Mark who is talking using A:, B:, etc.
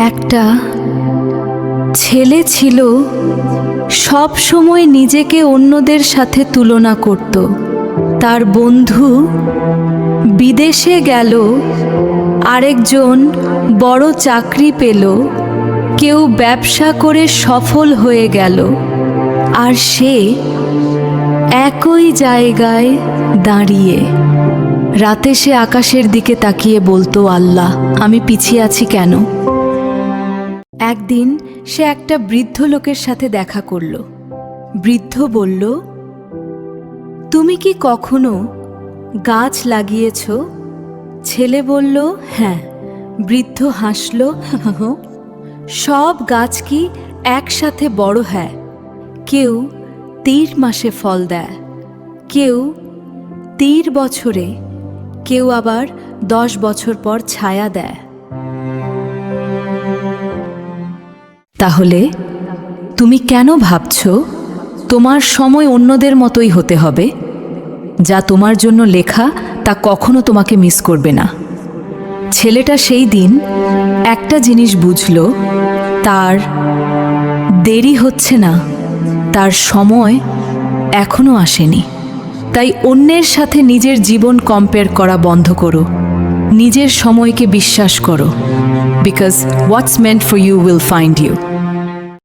A: একটা ছেলে ছিল, সব সময় নিজেকে অন্যদের সাথে তুলনা করত। তার বন্ধু বিদেশে গেল, আরেকজন বড় চাকরি পেল, কেউ ব্যবসা করে সফল হয়ে গেল, আর সে একই জায়গায় দাঁড়িয়ে। রাতে সে আকাশের দিকে তাকিয়ে বলতো, আল্লাহ, আমি পিছিয়ে আছি কেন? একদিন সে একটা বৃদ্ধ লোকের সাথে দেখা করল। বৃদ্ধ বলল, তুমি কি কখনো গাছ লাগিয়েছ? ছেলে বলল, হ্যাঁ। বৃদ্ধ হাসল, সব গাছ কি একসাথে বড় হয়? কেউ 3 মাসে ফল দেয়, কেউ 3 বছরে, কেউ আবার 10 বছর পর ছায়া দেয়। তাহলে তুমি কেন ভাবছ তোমার সময় অন্যদের মতোই হতে হবে? যা তোমার জন্য লেখা তা কখনো তোমাকে মিস করবে না। ছেলেটা সেই দিন একটা জিনিস বুঝল, তার দেরি হচ্ছে না, তার সময় এখনো আসেনি। তাই অন্যের সাথে নিজের জীবন কম্পেয়ার করা বন্ধ করো, নিজের সময়কে বিশ্বাস করো, because what's meant for you will find you.